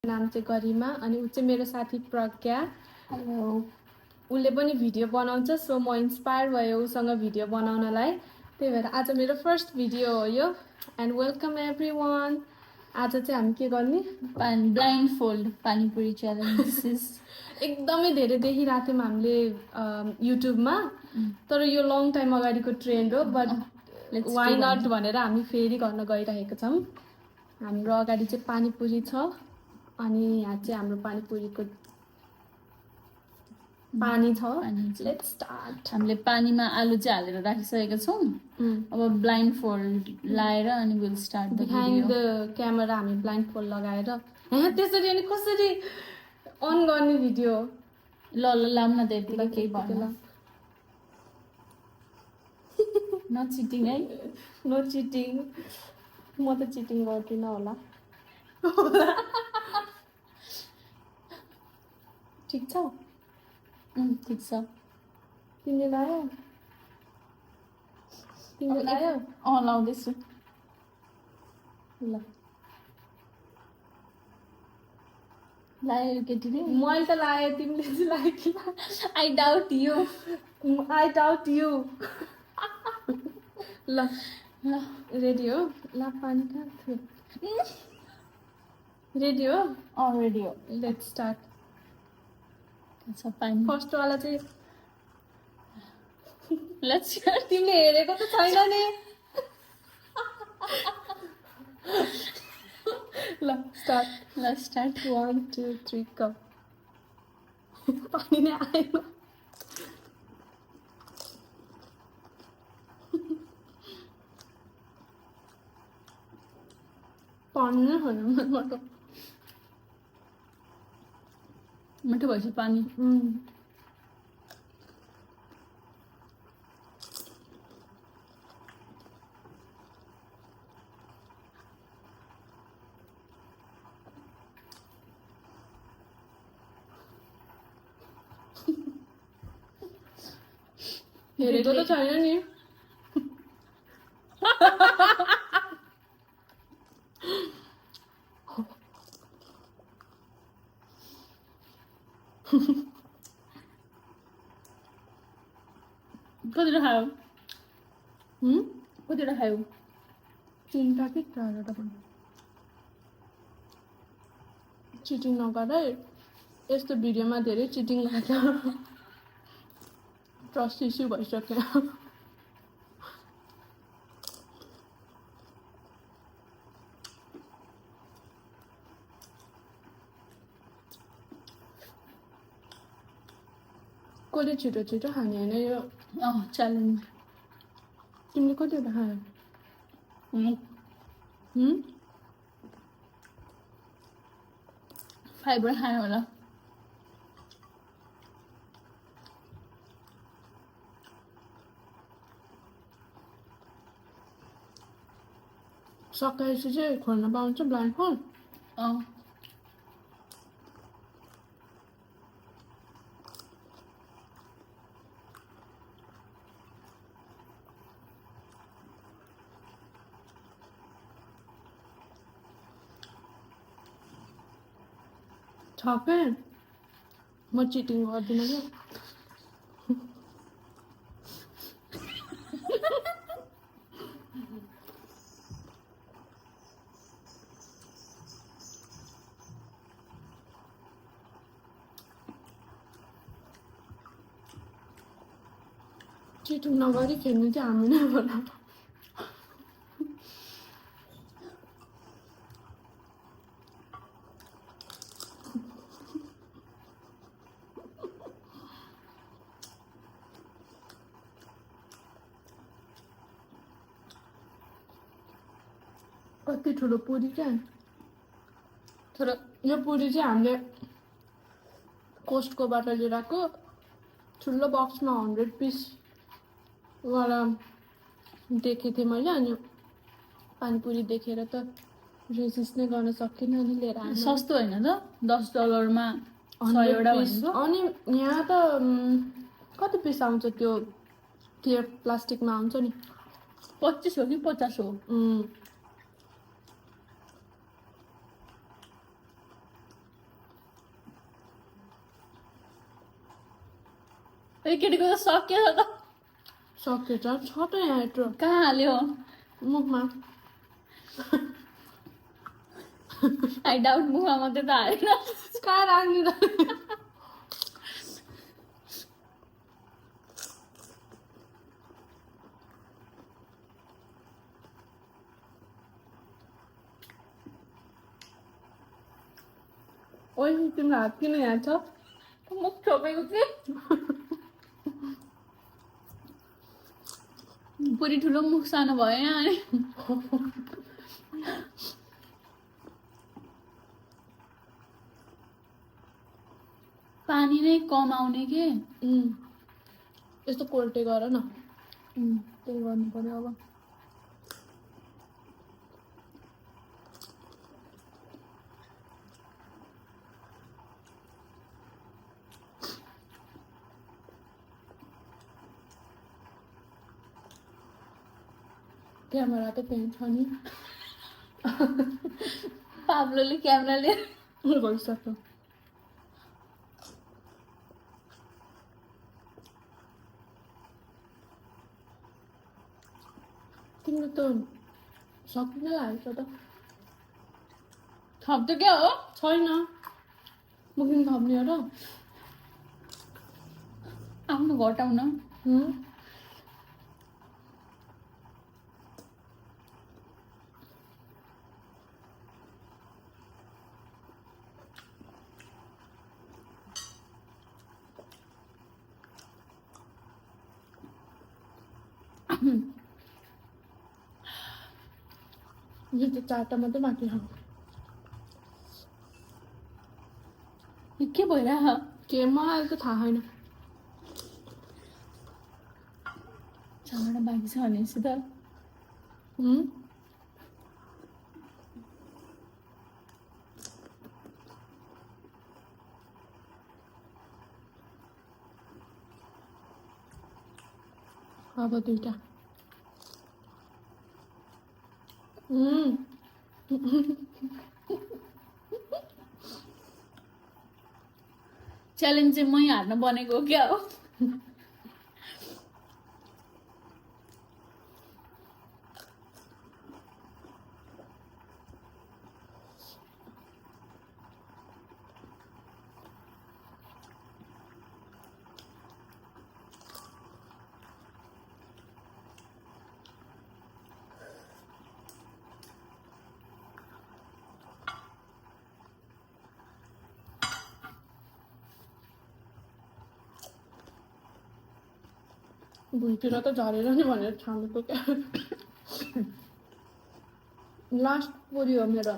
नाम चाहिँ गरिमा अनि ऊ चाहिँ मेरो साथी प्रज्ञा। हेलो। उसले पनि भिडियो बनाउँछ सो म इन्स्पायर भयो उसँग भिडियो बनाउनलाई, त्यही भएर आज मेरो फर्स्ट भिडियो हो यो। And welcome everyone. आज चाहिँ हामी के गर्ने, blind fold panipuri challenge. This is एकदमै धेरै देखिरहेको थियौँ हामीले युट्युबमा, तर यो लङ टाइम अगाडिको ट्रेन्ड हो, बट वाइ नट भनेर हामी फेरि गर्न गइरहेको छौँ। हाम्रो अगाडि चाहिँ पानीपुरी छ अनि यहाँ चाहिँ हाम्रो पानीपुरीको पानी छ। Let's start. हामीले पानीमा आलु चाहिँ हालेर राखिसकेका छौँ। अब ब्लाइन्ड फोल्ड लाएर अनि will start the behind the camera हामी ब्लाइन्ड फोल्ड लगाएर त्यसरी अनि कसरी अन गर्ने भिडियो। ल लाम न त्यतिकै केही भएन। न चिटिङ है, नो चिटिङ। म त चिटिङ गर्दिनँ होला। ठिक छ, ठिक छ। तिमीले लायो, तिमीले लायो? लाउँदैछु। ल लायो केटीले? मैले त लाएँ, तिमीले चाहिँ लायो कि? I doubt you. I doubt you. ल ल रेडी हो? ल पानी कहाँ थियो? रेडी हो? रेडी हो। Let's start. पानी फर्स्टवाला चाहिँ लेट्स तिमीले हेरेको त छैन नि। ल स्टार्ट। ल स्टार्ट। 1 2 3 गो। पानी नै आएन। पानी नै छैन मबाट। मिठो भएछ पानी। हेरेको त छैन नि। कतिवटा खायो? कतिवटा खायो? 3टा कि 4वटा पनि। चिटिङ नगर है, यस्तो भिडियोमा धेरै चिटिङ गर्छ। ट्रस्ट इस्यु भइसक्यो। कसले छिटो छिटो खाने होइन यो च्यालेन्ज। तिमीले कतिवटा खायो? 5वटा खायो होला। सकाएपछि चाहिँ खोल्न पाउँछ ब्लाइन्ड फोल्ड? छ के? म चिटिङ गर्दिनँ क्या। चिटिङ नगरी खेल्नु चाहिँ हामी नै होला। कति ठुलो पुरी क्या। तर यो पुरी चाहिँ हामीले कोस्टकोबाट लिएर आएको ठुलो बक्समा 100 पिस वाला देखेको थिएँ मैले। अनि पानीपुरी देखेर त रेजिस्ट नै गर्न सकिनँ अनि लिएर आएँ। सस्तो होइन त? $10मा 100वटा भनेको। अनि यहाँ त कति पिस आउँछ त्यो क्लियर प्लास्टिकमा आउँछ नि? 25 हो कि 50 हो? केटीको त सक्यो त सकेछ छ त यहाँ यत्रो कहाँ हाल्यो मुखमा आई डाउट मुखमा मात्रै त हालेन कहाँ राख्ने त ओइ तिम्रो हात किन यहाँ छ मुख छोपेको कि पुरी ठुलो मुख सानो भयो यहाँ अनि पानी नै कम आउने के यस्तो कोल्टे गर न त्यही गर्नु पर्यो अब क्यामेरा त त्यहाँ छ नि पाब्लोले क्यामेरा लिएर भइसक्यो तिम्रो त सक्नै हाल्छ त थप्छ क्या हो छैन म किन थप्ने हो र आफ्नो घटाउन यो त 4टा मात्रै बाँकी छ यो के भइरह के मलाई त थाहा छैन 4वटा बाँकी छ भनेपछि त अब 2टा च्यालेन्ज चाहिँ मै हार्न बनेको हो क्या हो भुइँतिर त झरेर नि भनेर छानेको क्या लास्ट पोरियो मेरो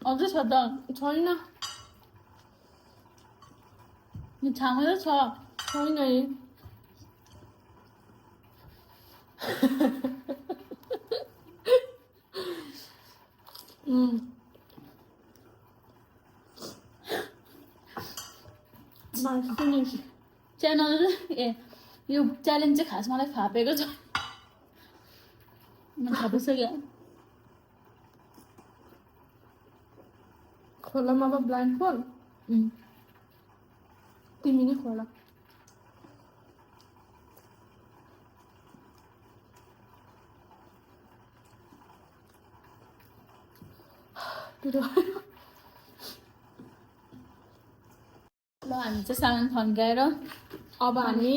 अझै छ त छैन छामै त छ छैन है च्यानल ए यो च्यालेन्ज चाहिँ खास मलाई फापेको छ फापिसक्यो खोलामा अब ब्लाइन्ड फोल तिमी नै खोला ल हामी चाहिँ सामान थन्काएर अब हामी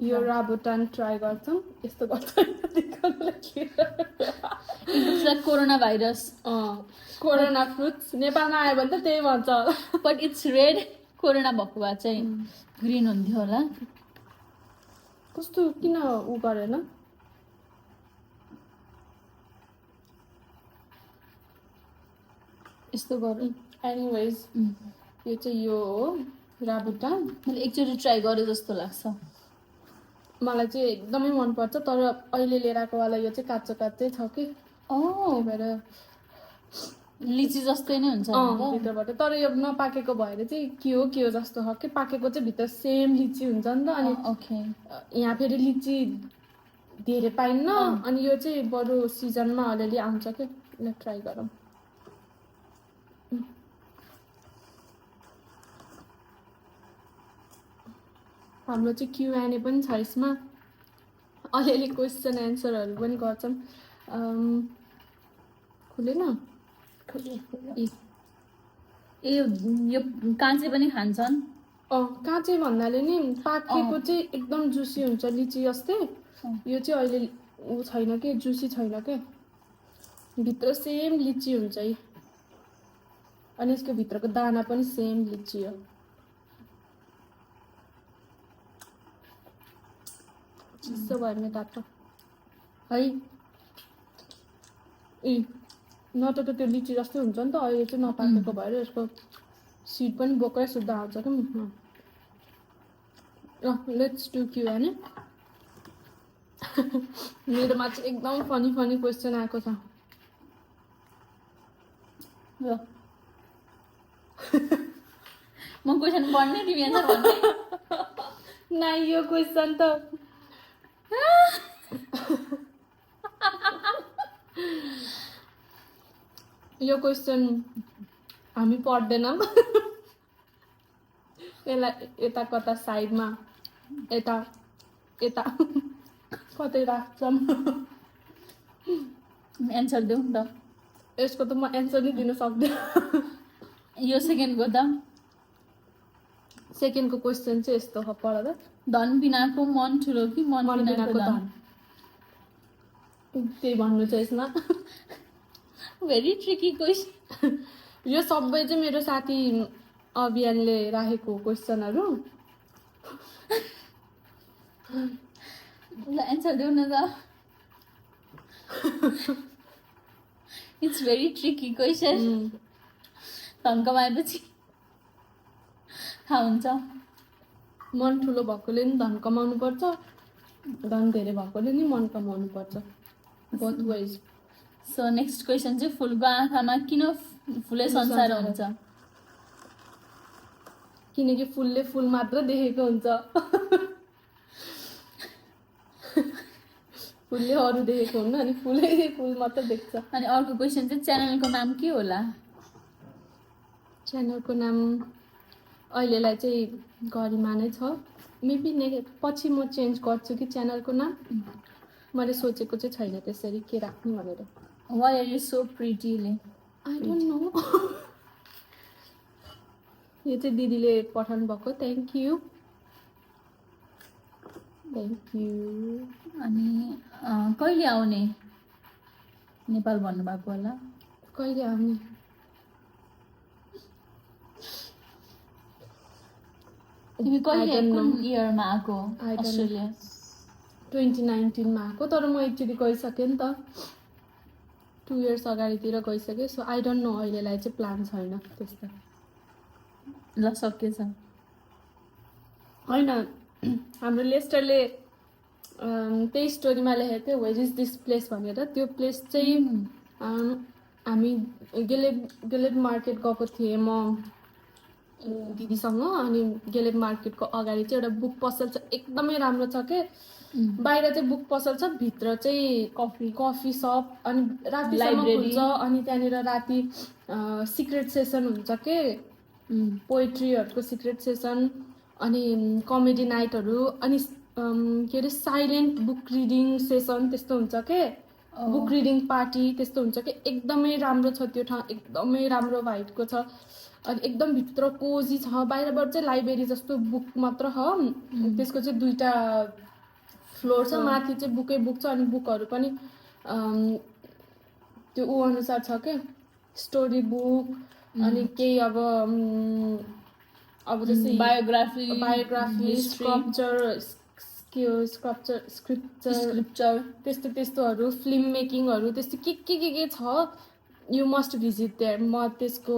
यो राबुटान ट्राई गर्छौँ यस्तो गर्छ कोरोना भाइरस कोरोना फ्रुट्स नेपालमा आयो भने त त्यही भन्छ होला बट इट्स रेड कोरोना भएको भए चाहिँ ग्रिन हुन्थ्यो होला कस्तो किन उ गरेन यस्तो गरौँ एनिवेज यो चाहिँ यो हो राबुटान मैले एकचोटि ट्राई गरेँ जस्तो लाग्छ मलाई चाहिँ एकदमै मनपर्छ तर अहिले लिएर आएको वाला यो चाहिँ काँचो काँचै छ कि त्यही भएर लिची जस्तै नै हुन्छ भित्रबाट तर यो नपाकेको भएर चाहिँ के हो जस्तो हो कि पाकेको चाहिँ भित्र सेम लिची हुन्छ नि त अनि यहाँ फेरि लिची धेरै पाइन्न अनि यो चाहिँ बरु सिजनमा अलिअलि आउँछ कि ट्राई गरौँ हाम्रो चाहिँ Q&A पनि छ यसमा अलिअलि क्वेसन एन्सरहरू पनि गर्छौँ खुलेन ए यो काँचे पनि खान्छन् काँचे भन्नाले नि पाकेको चाहिँ एकदम जुसी हुन्छ लिची जस्तै यो चाहिँ अहिले ऊ छैन के जुसी छैन के भित्र सेम लिची हुन्छ है अनि यसको भित्रको दाना पनि सेम लिची हो चिसो भयो भने तातो है न त त्यो लिची जस्तै हुन्छ नि त अहिले चाहिँ नपाकेको भएर यसको सिड पनि बोक्रै सुत्दा आउँछ कि लेट्स डु Q&A मेरोमा चाहिँ एकदम फनी फनी क्वेसन आएको छ म क्वेसन पढ्ने तिमी एन्सर भन्ने ना यो क्वेसन त यो क्वेसन हामी पढ्दैनौँ यसलाई यता कता साइडमा यता यता कतै राख्छौँ एन्सर देऊ नि त यसको त म एन्सर नै दिन सक्दैन यो सेकेन्डको त सेकेन्डको क्वेसन चाहिँ यस्तो हो पढ त धन बिनाको मन ठुलो कि मन बिनाको धन त्यही भन्नु छ यसमा भेरी ट्रिकी क्वेसन यो सबै चाहिँ मेरो साथी अभियानले राखेको क्वेसनहरू ल एन्सर देऊ न त इट्स भेरी ट्रिकी क्वेसन धन कमाएपछि थाहा हुन्छ मन ठुलो भएकोले नि धन कमाउनु पर्छ धन धेरै भएकोले नि मन कमाउनु पर्छ both ways so next question चाहिँ फुलको आँखामा किन फुलै संसार हुन्छ किनकि फुलले फुल मात्र देखेको हुन्छ फुलले अरू देखेको हुन्न अनि फुलै फुल मात्र देख्छ अनि अर्को क्वेसन चाहिँ च्यानलको नाम के होला च्यानलको नाम अहिलेलाई चाहिँ गरिमा नै छ मेबी पछि म चेन्ज गर्छु कि च्यानलको नाम मैले सोचेको चाहिँ छैन त्यसरी के राख्नु भनेर वाइ आर यु सो प्रिटीले आई डोन्ट नो यो चाहिँ दिदीले पठाउनु भएको थ्याङ्क यू अनि कहिले आउने नेपाल भन्नुभएको होला कहिले आउने तिमी कहिले कुन इयरमा आएको अस्ट्रेलिया 2019 मा आएको तर म एक्चुअली गइसकेँ नि त 2 इयर्स अगाडितिर गइसकेँ सो आई डोन्ट नो अहिलेलाई चाहिँ प्लान छैन त्यस्तो ल सकेछ होइन हाम्रो लेस्टरले त्यही स्टोरीमा लेखेको थियो वेयर इज दिस प्लेस भनेर त्यो प्लेस चाहिँ हामी गेलेब मार्केट गएको थिएँ म दिदीसँग अनि गेलेब मार्केटको अगाडि चाहिँ एउटा बुक पसल छ एकदमै राम्रो छ के बाहिर चाहिँ बुक पसल छ भित्र चाहिँ कफी सप अनि रातिसम्म खुल्छ अनि त्यहाँनिर राति सिक्रेट सेसन हुन्छ के पोएट्रीहरूको सिक्रेट सेसन अनि कमेडी नाइटहरू अनि के अरे साइलेन्ट बुक रिडिङ सेसन त्यस्तो हुन्छ के बुक रिडिङ पार्टी त्यस्तो हुन्छ कि एकदमै राम्रो छ त्यो ठाउँ एकदमै राम्रो भाइबको छ अनि एकदम भित्र कोजी छ बाहिरबाट चाहिँ लाइब्रेरी जस्तो बुक मात्र छ त्यसको चाहिँ 2टा फ्लोर छ माथि चाहिँ बुकै बुक छ अनि बुकहरू पनि त्यो ऊ अनुसार छ के स्टोरी बुक अनि केही अब जस्तै बायोग्राफी स्क्रिप्चर त्यस्तोहरू फिल्म मेकिङहरू त्यस्तो के छ यु मस्ट भिजिट देयर म त्यसको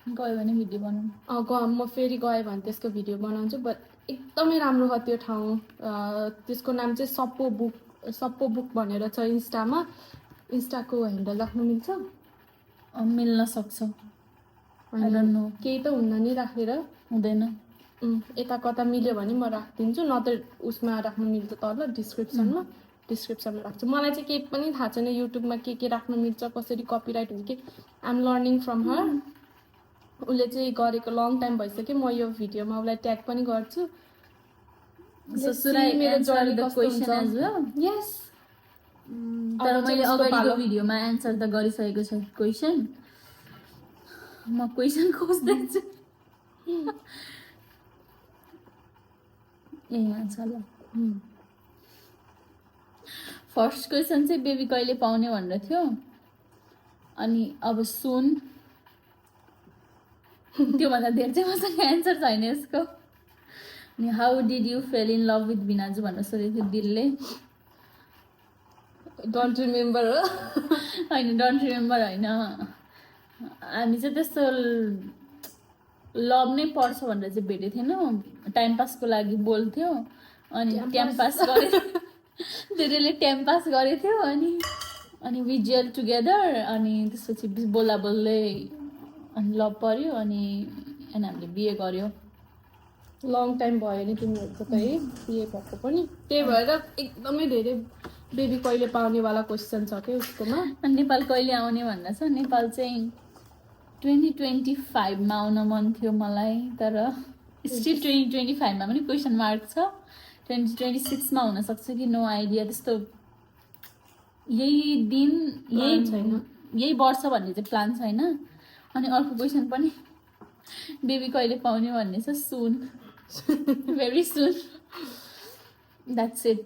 गयो भने भिडियो बनाउनु म फेरि गएँ भने त्यसको भिडियो बनाउँछु बट एकदमै राम्रो छ त्यो ठाउँ त्यसको नाम चाहिँ सप्पो बुक भनेर छ इन्स्टाको ह्यान्डल राख्नु मिल्छ मिल्न सक्छ केही त हुन्न नि राखेर हुँदैन यता कता मिल्यो भने म राखिदिन्छु न त उसमा राख्नु मिल्छ तल डिस्क्रिप्सनमा राख्छु मलाई चाहिँ केही पनि थाहा छैन युट्युबमा के राख्नु मिल्छ कसरी कपिराइट हुन्छ कि I am learning from her उसले चाहिँ गरेको लङ टाइम भइसक्यो म यो भिडियोमा उसलाई ट्याग पनि गर्छु So should I मेरो answer journey the कस्तो question हुन्छ। as well? Yes. तर अब मैले चाहिँ उसको अगाडिको पालो। भिडियोमा एन्सर त गरिसकेको छु क्वेसन। म क्वेसन खोज्दैछु। ए यहाँ छ ल। फर्स्ट क्वेसन चाहिँ बेबी कहिले पाउने भनेर थियो। अनि अब सुन त्योभन्दा धेरै चाहिँ मसँग एन्सर छैन यसको। अनि how did you fell in love with भिनाजु भनेर सोधेको थियो दिलले। डोन्ट रिमेम्बर हो। होइन डोन्ट रिमेम्बर होइन, हामी चाहिँ त्यस्तो लभ नै पर्छ भनेर चाहिँ भेटेको थिएनौँ, टाइम पासको लागि बोल्थ्यो। अनि टाइम पास गरे धेरैले टाइम पास गरेको थियो। अनि वी जेल टुगेदर। अनि त्यसपछि बोल्दा बोल्दै अनि लभ पर्यो। अनि हामीले बिहे गर्यो। लङ टाइम भयो नि तिमीहरूको त है बिहे भएको पनि। त्यही भएर एकदमै धेरै बेबी कहिले पाउनेवाला क्वेसन छ क्या उसकोमा। अनि नेपाल कहिले आउने भनेर छ। नेपाल चाहिँ 2025मा आउन मन थियो मलाई, तर स्टिल 2025मा पनि क्वेसन मार्क छ। 2026मा हुनसक्छ कि नो आइडिया। त्यस्तो यही दिन यही वर्ष भन्ने चाहिँ प्लान छैन। अनि अर्को क्वेसन पनि बेबी कहिले पाउने भन्ने छ। सुन, भेरी सुन, द्याट्स इट।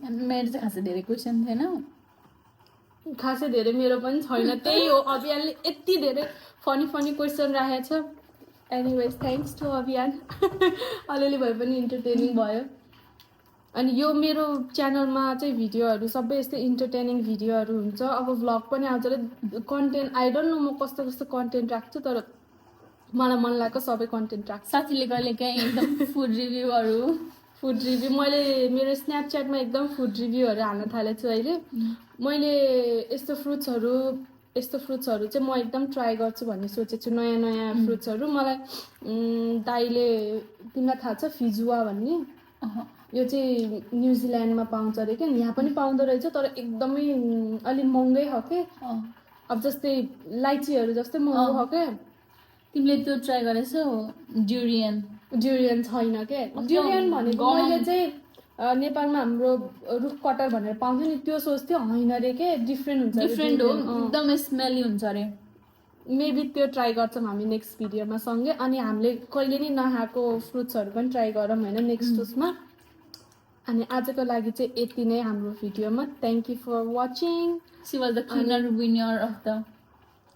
मेरो चाहिँ खासै धेरै क्वेसन थिएन। खासै धेरै मेरो पनि छैन। त्यही हो, अभियानले यति धेरै फनी क्वेसन राखेको छ। एनिवेज थ्याङ्क्स टु अभियान। अलिअलि भए पनि इन्टरटेनिङ भयो। अनि यो मेरो च्यानलमा चाहिँ भिडियोहरू सबै यस्तै इन्टरटेनिङ भिडियोहरू हुन्छ। अब भ्लग पनि आउँछ र कन्टेन्ट आई डोन्ट नो म कस्तो कस्तो कन्टेन्ट राख्छु, तर मलाई मन लागेको सबै कन्टेन्ट राख्छु। साथीले कहिले काहीँ एकदम फुड रिभ्यू मैले मेरो स्न्यापच्याटमा एकदम फुड रिभ्यूहरू हाल्न थालेको छु अहिले। मैले यस्तो फ्रुट्सहरू चाहिँ म एकदम ट्राई गर्छु भन्ने सोचेको छु, नयाँ नयाँ फ्रुट्सहरू। मलाई दाइले तिमीलाई थाहा छ फिजुवा भन्ने? यो चाहिँ न्युजिल्यान्डमा पाउँछ अरे क्या, यहाँ पनि पाउँदो रहेछ, तर एकदमै अलिक महँगै हो क्या। अब जस्तै लाइचीहरू जस्तै महँगो हो क्या। तिमीले त्यो ट्राई गरेछौ? ड्युरियन छैन क्या। ड्युरियन भनेको मैले चाहिँ नेपालमा हाम्रो रुख कटर भनेर पाउँथ्यो नि, त्यो सोच्थ्यो, होइन अरे के, डिफ्रेन्ट हो, एकदम स्मेली हुन्छ अरे। मेबी त्यो ट्राई गर्छौँ हामी नेक्स्ट भिडियोमा सँगै। अनि हामीले कहिले नि नखाएको फ्रुट्सहरू पनि ट्राई गरौँ होइन नेक्स्ट उसमा। अनि आजको लागि चाहिँ यति नै हाम्रो भिडियोमा। Thank you for watching. She was the winner of the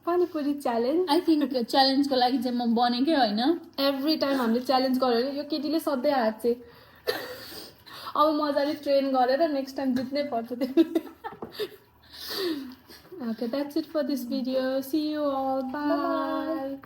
panipuri challenge. I think च्यालेन्जको लागि चाहिँ म बनेकै होइन। एभ्री टाइम हामीले च्यालेन्ज गऱ्यो भने यो केटीले सधैँ हार्छ। अब मजाले ट्रेन गरेर नेक्स्ट टाइम जित्नै पर्छ त्यसले। Okay, that's it for this video. See you all. Bye.